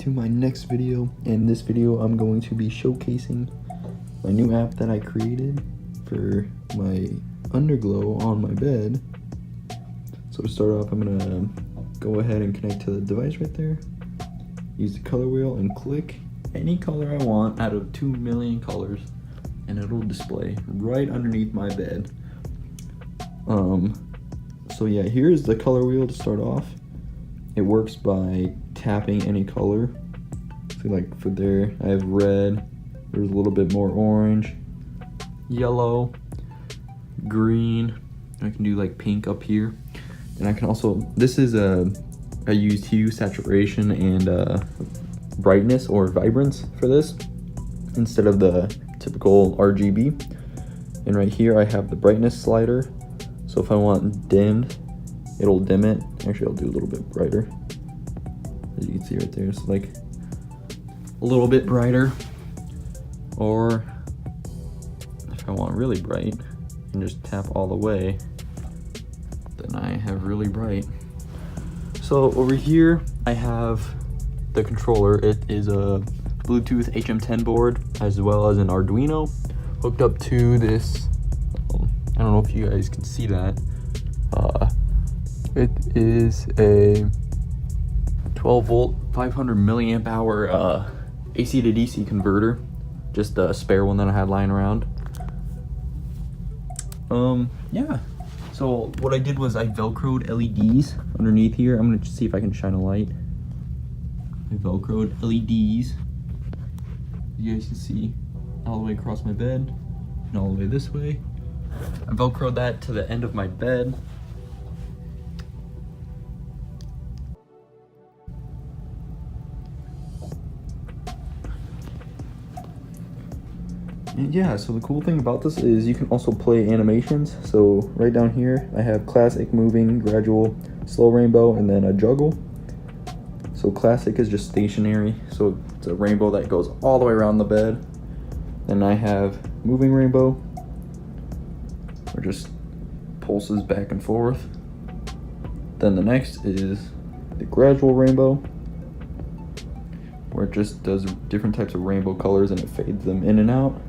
to my next video. In this video, I'm going to be showcasing my new app that I created for my underglow on my bed. So to start off, I'm gonna go ahead and connect to the device right there. Use the color wheel and click any color I want out of 2 million colors, and it'll display right underneath my bed. So yeah, here's the color wheel to start off. It works by tapping any color. So like for there, I have red, there's a little bit more orange, yellow, green, I can do like pink up here. And I can also, this is I used hue, saturation, and brightness or vibrance for this instead of the typical RGB. And right here I have the brightness slider. So if I want dimmed, it'll dim it. Actually, I'll do a little bit brighter. As you can see right there, it's like a little bit brighter. Or if I want really bright, and just tap all the way, then I have really bright. So over here, I have the controller. It is a Bluetooth HM10 board, as well as an Arduino hooked up to this. I don't know if you guys can see that. It is a 12 volt, 500 milliamp hour AC to DC converter. Just a spare one that I had lying around. Yeah. So what I did was I velcroed LEDs underneath here. I'm gonna see if I can shine a light. I velcroed LEDs. You guys can see all the way across my bed and all the way this way. I velcroed that to the end of my bed. And yeah, so the cool thing about this is you can also play animations. So right down here, I have classic, moving, gradual, slow rainbow, and then a juggle. So classic is just stationary. So it's a rainbow that goes all the way around the bed. Then I have moving rainbow, or just pulses back and forth. Then the next is the gradual rainbow, where it just does different types of rainbow colors and it fades them in and out.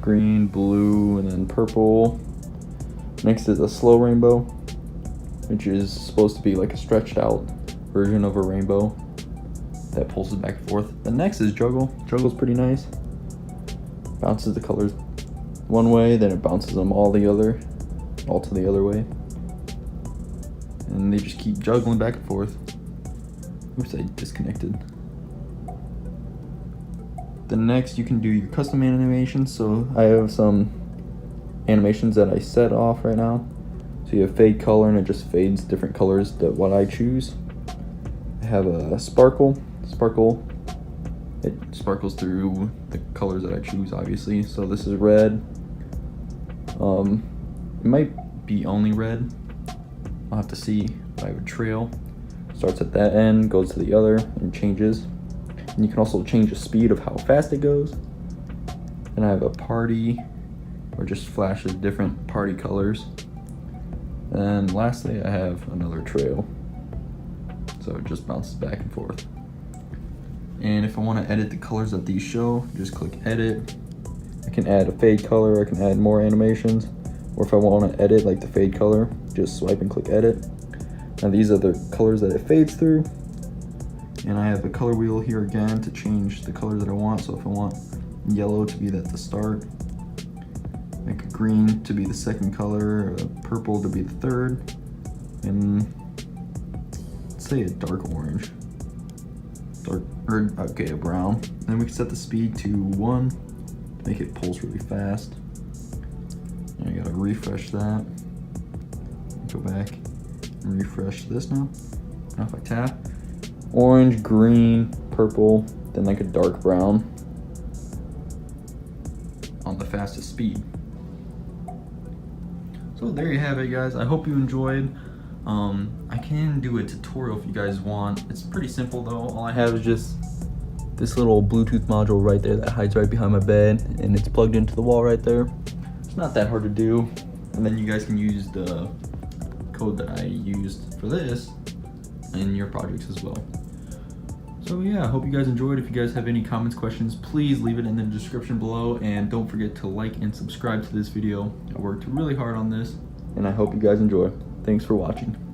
Green, blue, and then purple. Next is a slow rainbow, which is supposed to be like a stretched out version of a rainbow that pulses back and forth. The next is juggle. Juggle's pretty nice. Bounces the colors one way, then it bounces them all to the other way. And they just keep juggling back and forth. Oops, I disconnected. The next, you can do your custom animations. So I have some animations that I set off right now. So you have fade color, and it just fades different colors that what I choose. I have a sparkle. It sparkles through the colors that I choose, obviously. So this is red. It might be only red. I'll have to see. I have a trail. Starts at that end, goes to the other, and changes. And you can also change the speed of how fast it goes. And I have a party, or just flashes different party colors. And lastly, I have another trail. So it just bounces back and forth. And if I want to edit the colors that these show, just click edit. I can add a fade color, I can add more animations. Or if I want to edit like the fade color, just swipe and click edit. Now these are the colors that it fades through. And I have the color wheel here again to change the color that I want. So if I want yellow to be at the start, make green to be the second color, purple to be the third, and let's say a dark orange. A brown. Then we can set the speed to 1 to make it pulse really fast. And I gotta refresh that. Go back and refresh this now. Now if I tap, orange, green, purple, then like a dark brown on the fastest speed. So there you have it, guys. I hope you enjoyed. I can do a tutorial if you guys want. It's pretty simple though. All I have is just this little Bluetooth module right there that hides right behind my bed, and it's plugged into the wall right there. It's not that hard to do. And then you guys can use the code that I used for this in your projects as well. So yeah, I hope you guys enjoyed. If you guys have any comments, questions, please leave it in the description below, and don't forget to like and subscribe to this video. I worked really hard on this, and I hope you guys enjoy. Thanks for watching.